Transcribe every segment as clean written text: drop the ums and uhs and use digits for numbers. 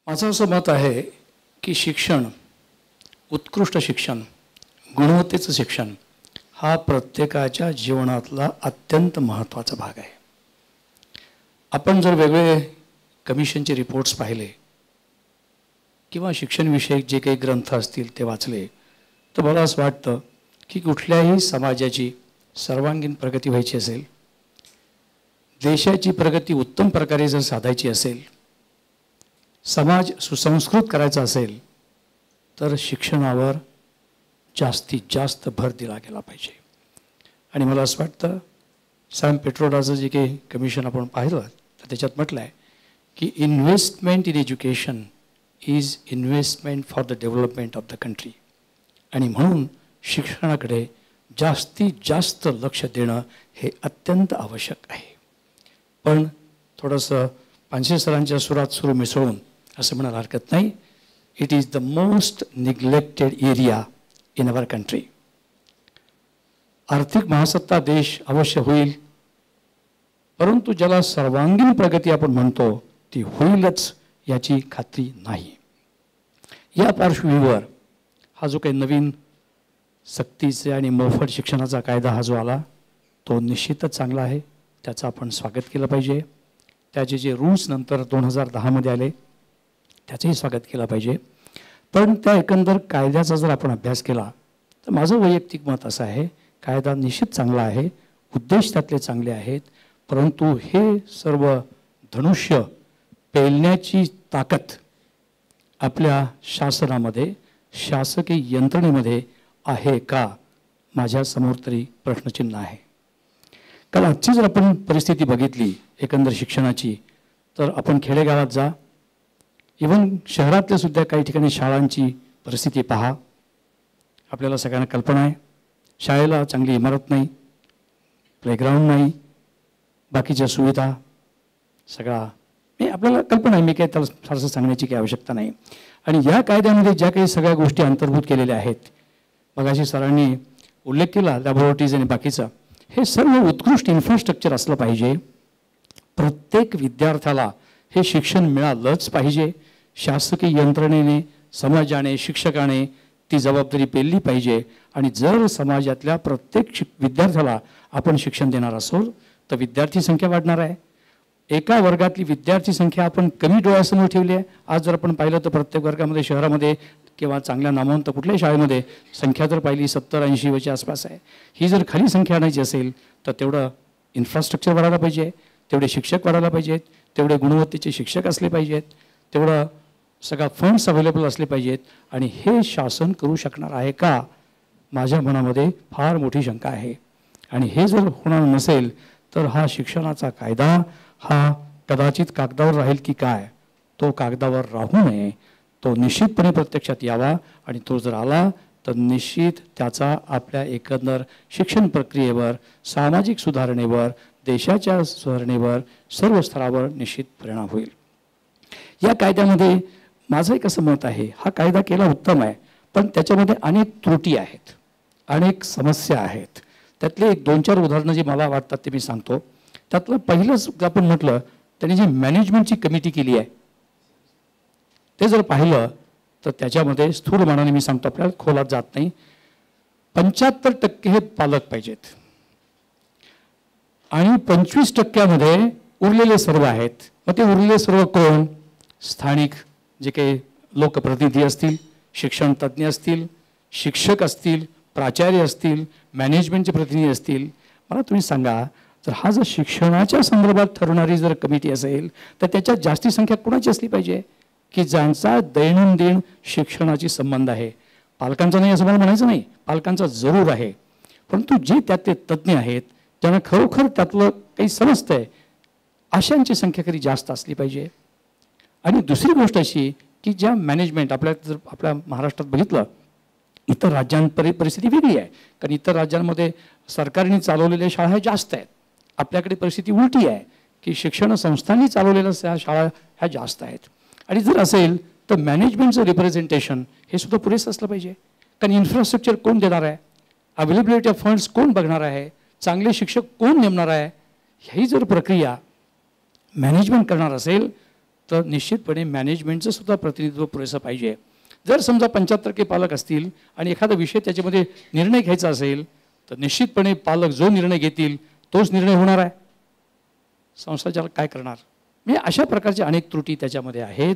माझं असं मत आहे की शिक्षण, उत्कृष्ट शिक्षण, गुणवत्तेचं शिक्षण हा प्रत्येकाच्या जीवनातला अत्यंत महत्त्वाचा भाग आहे. आपण जर वेगवेगळे कमिशनचे रिपोर्ट्स पाहिले किंवा शिक्षणविषयक जे काही ग्रंथ असतील ते वाचले तर मला असं वाटतं की कुठल्याही समाजाची सर्वांगीण प्रगती व्हायची असेल, देशाची प्रगती उत्तम प्रकारे जर साधायची असेल, समाज सुसंस्कृत करायचा असेल तर शिक्षणावर जास्तीत जास्त भर दिला गेला पाहिजे. आणि मला असं वाटतं सॅम पिट्रोडाचं जे काही कमिशन आपण पाहिलं तर त्याच्यात म्हटलं आहे की investment in education is investment for the development of the country. आणि म्हणून शिक्षणाकडे जास्तीत जास्त लक्ष देणं हे अत्यंत आवश्यक आहे. पण थोडंसं पानशे सरांच्या सुरात सुरू मिसळून असं म्हणायला हरकत नाही, it is the most neglected area in our country. आर्थिक महासत्ता देश अवश्य होईल, परंतु ज्याला सर्वांगीण प्रगती आपण म्हणतो ती होईलच याची खात्री नाही. या पार्श्वभूमीवर हा जो काही नवीन सक्तीचे आणि मोफत शिक्षणाचा कायदा हा जो आला तो निश्चितच चांगला आहे, त्याचं आपण स्वागत केलं पाहिजे. त्याचे जे रूल्स नंतर 2010मध्ये आले त्याचंही स्वागत केलं पाहिजे. पण त्या एकंदर कायद्याचा जर आपण अभ्यास केला तर माझं वैयक्तिक मत असं आहे, कायदा निश्चित चांगला आहे, उद्देश त्यातले चांगले आहेत, परंतु हे सर्व धनुष्य पेलण्याची ताकद आपल्या शासनामध्ये, शासकीय यंत्रणेमध्ये आहे का, माझ्यासमोर तरी प्रश्नचिन्ह आहे. कारण आजची जर आपण परिस्थिती बघितली एकंदर शिक्षणाची तर आपण खेडेगावात जा, इव्हन शहरातल्या सुद्धा काही ठिकाणी शाळांची परिस्थिती पहा. आपल्याला सगळ्यांना कल्पना आहे, शाळेला चांगली इमारत नाही, प्लेग्राऊंड नाही, बाकीच्या सुविधा सगळा नाही, आपल्याला कल्पना आहे, मी काय त्याला फारसं सांगण्याची काही आवश्यकता नाही. आणि या कायद्यामध्ये ज्या काही सगळ्या गोष्टी अंतर्भूत केलेल्या आहेत, मगाशी सरांनी उल्लेख केला लॅबोरेटरीज आणि बाकीचं, हे सर्व उत्कृष्ट इन्फ्रास्ट्रक्चर असलं पाहिजे. प्रत्येक विद्यार्थ्याला हे शिक्षण मिळालंच पाहिजे. शासकीय यंत्रणेने, समाजाने, शिक्षकाने ती जबाबदारी पेलली पाहिजे. आणि जर समाजातल्या प्रत्येक विद्यार्थ्याला आपण शिक्षण देणार असो तर विद्यार्थी संख्या वाढणार आहे. एका वर्गातली विद्यार्थी संख्या आपण कमी डोळ्यासमोर ठेवली आहे. आज जर आपण पाहिलं तर प्रत्येक वर्गामध्ये, शहरामध्ये किंवा चांगल्या नामवंत कुठल्याही शाळेमध्ये संख्या जर पाहिली 70-80 आसपास आहे. ही जर खाली संख्या आणायची असेल तर तेवढं इन्फ्रास्ट्रक्चर वाढायला पाहिजे, तेवढे शिक्षक वाढायला पाहिजेत, तेवढे गुणवत्तेचे शिक्षक असले पाहिजेत, तेवढं सगळा फंड्स अवेलेबल असले पाहिजेत. आणि हे शासन करू शकणार आहे का, माझ्या मनामध्ये फार मोठी शंका आहे. आणि हे जर होणार नसेल तर हा शिक्षणाचा कायदा हा कदाचित कागदावर राहील की काय, तो कागदावर राहू नये, तो निश्चितपणे प्रत्यक्षात यावा. आणि तो जर आला तर निश्चित त्याचा आपल्या एकंदर शिक्षण प्रक्रियेवर, सामाजिक सुधारणेवर, देशाच्या सुधारणेवर, सर्व स्तरावर निश्चित परिणाम होईल. या कायद्यामध्ये माझं एक असं मत आहे, हा कायदा केला उत्तम आहे, पण त्याच्यामध्ये अनेक त्रुटी आहेत, अनेक समस्या आहेत. त्यातले 2-4 उदाहरणं जी मला वाटतात ते मी सांगतो. त्यातलं पहिलंच आपण म्हटलं, त्यांनी जी मॅनेजमेंटची कमिटी केली आहे ते जर पाहिलं तर त्याच्यामध्ये स्थूल मानाने मी सांगतो, आपल्याला खोलात जात नाही, 75% हे पालक पाहिजेत आणि 25% उरलेले सर्व आहेत. मग ते उरलेले सर्व कोण? स्थानिक जे काही लोकप्रतिनिधी असतील, शिक्षण तज्ज्ञ असतील, शिक्षक असतील, प्राचार्य असतील, मॅनेजमेंटचे प्रतिनिधी असतील. मला तुम्ही सांगा, तर हा जर शिक्षणाच्या संदर्भात ठरवणारी जर कमिटी असेल तर त्याच्यात जास्ती संख्या कोणाची असली पाहिजे की ज्यांचा दैनंदिन शिक्षणाची संबंध आहे. पालकांचा नाही असं मला म्हणायचं नाही, पालकांचा जरूर आहे, परंतु जे त्यातले तज्ज्ञ आहेत, ज्यांना खरोखर त्यातलं काही समजतंय, अशांची संख्या कधी जास्त असली पाहिजे. आणि दुसरी गोष्ट अशी की ज्या मॅनेजमेंट जर आपल्या महाराष्ट्रात बघितलं, इतर राज्यांपरी परिस्थिती वेगळी आहे. कारण इतर राज्यांमध्ये सरकारने चालवलेल्या शाळा ह्या जास्त आहेत. आपल्याकडे परिस्थिती उलटी आहे की शिक्षण संस्थांनी चालवलेल्या शाळा ह्या जास्त आहेत. आणि जर असेल तर मॅनेजमेंटचं रिप्रेझेंटेशन हे सुद्धा पुरेसं असलं पाहिजे. कारण इन्फ्रास्ट्रक्चर कोण देणार आहे, अवेलेबिलिटी ऑफ फंड्स कोण बघणार आहे, चांगले शिक्षक कोण नेमणार आहे, ही जर प्रक्रिया मॅनेजमेंट करणार असेल तर निश्चितपणे मॅनेजमेंटचं सुद्धा प्रतिनिधित्व पुरेसं पाहिजे. जर समजा 75% पालक असतील आणि एखादा विषय त्याच्यामध्ये निर्णय घ्यायचा असेल तर निश्चितपणे पालक जो निर्णय घेतील तोच निर्णय होणार आहे. संस्थाचालक काय करणार? म्हणजे अशा प्रकारच्या अनेक त्रुटी त्याच्यामध्ये आहेत.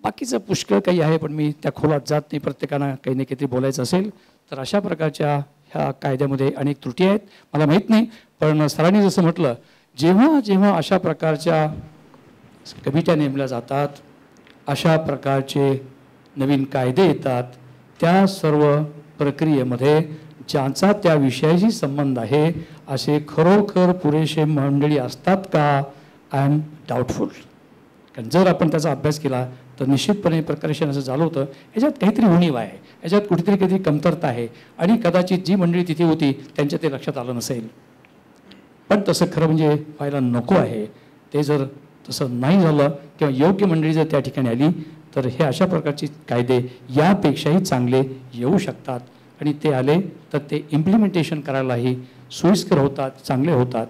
बाकीचं पुष्कळ काही आहे, पण मी त्या खोलात जात नाही. प्रत्येकानं काही ना काहीतरी बोलायचं असेल तर अशा प्रकारच्या ह्या कायद्यामध्ये अनेक त्रुटी आहेत. मला माहीत नाही, पण सरांनी जसं म्हटलं, जेव्हा जेव्हा अशा प्रकारच्या कमिट्या नेमल्या जातात, अशा प्रकारचे नवीन कायदे येतात, त्या सर्व प्रक्रियेमध्ये ज्यांचा त्या विषयाशी संबंध आहे असे खरोखर पुरेसे मंडळी असतात का? I am doubtful. कारण जर आपण त्याचा अभ्यास केला तर निश्चितपणे प्रकर्षण असं झालं होतं, याच्यात काहीतरी उणीव आहे, याच्यात कुठेतरी काहीतरी कमतरता आहे आणि कदाचित जी मंडळी तिथे होती त्यांच्या ते लक्षात आलं नसेल. पण तसं खरं म्हणजे व्हायला नको आहे. ते जर तसं नाही झालं किंवा योग्य मंडळी जर त्या ठिकाणी आली तर हे अशा प्रकारचे कायदे यापेक्षाही चांगले येऊ शकतात आणि ते आले तर ते इम्प्लिमेंटेशन करायलाही सोयीस्कर होतात, चांगले होतात.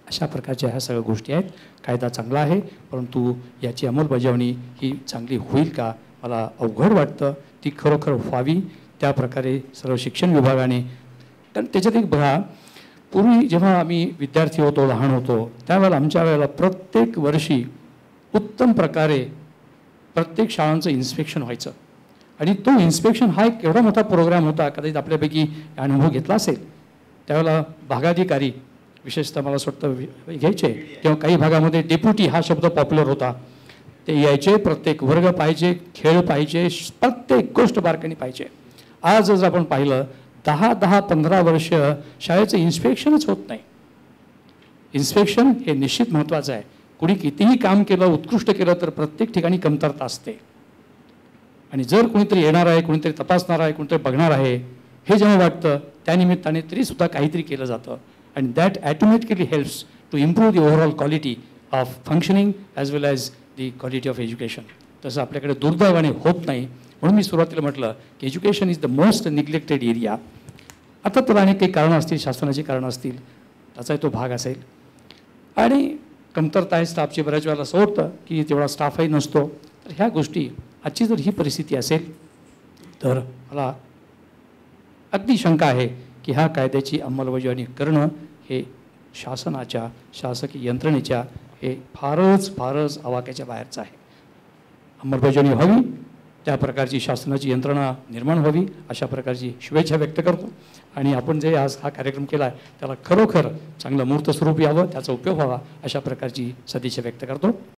अशा प्रकारच्या ह्या सगळ्या गोष्टी आहेत. कायदा चांगला आहे, परंतु याची अंमलबजावणी ही चांगली होईल का मला अवघड वाटतं. ती खरोखर व्हावी त्या प्रकारे सर्व शिक्षण विभागाने. कारण त्याच्यात एक बघा, पूर्वी जेव्हा आम्ही विद्यार्थी होतो, लहान होतो, त्यावेळेला आमच्या वेळेला प्रत्येक वर्षी उत्तम प्रकारे प्रत्येक शाळांचं इन्स्पेक्शन व्हायचं आणि तो इन्स्पेक्शन हा एक एवढा मोठा प्रोग्राम होता. कदाचित आपल्यापैकी अनुभव घेतला असेल. त्यावेळेला भागाधिकारी विशेषतः मला असं वाटतं घ्यायचे किंवा काही भागामध्ये डेप्युटी हा शब्द पॉप्युलर होता. ते यायचे, प्रत्येक वर्ग पाहिजे, खेळ पाहिजे, प्रत्येक गोष्ट बारकाईने पाहिजे. आज जर आपण पाहिलं 10-15 वर्ष शाळेचं इन्स्पेक्शनच होत नाही. इन्स्पेक्शन हे निश्चित महत्त्वाचं आहे. कुणी कितीही काम केलं, उत्कृष्ट केलं तर प्रत्येक ठिकाणी कमतरता असते आणि जर कुणीतरी येणार आहे, कुणीतरी तपासणार आहे, कुणीतरी बघणार आहे हे जेव्हा वाटतं त्यानिमित्ताने तरीसुद्धा काहीतरी केलं जातं and that automatically helps to improve the overall quality of functioning as well as the quality of education. तसं आपल्याकडे दुर्दैवाने होत नाही. म्हणून मी सुरुवातीला म्हटलं की education is the most neglected area. आता त्याला अनेक काही कारणं असतील, शासनाची कारणं असतील, त्याचाही तो भाग असेल आणि कमतरता आहे स्टाफची. बऱ्याच वेळेला असं होतं की तेवढा स्टाफही नसतो. तर ह्या गोष्टी आजची जर ही परिस्थिती असेल तर मला अगदी शंका आहे की ह्या कायद्याची अंमलबजावणी करणं हे शासनाच्या, शासकीय यंत्रणेच्या हे फारच आवाक्याच्या बाहेरचं आहे. अंमलबजावणी व्हावी, त्या प्रकारची शासनाची यंत्रणा निर्माण व्हावी अशा प्रकारची शुभेच्छा व्यक्त करतो आणि आपण जे आज हा कार्यक्रम केला आहे त्याला खरोखर चांगलं मूर्त स्वरूप यावं, त्याचा उपयोग व्हावा अशा प्रकारची सदिच्छा व्यक्त करतो.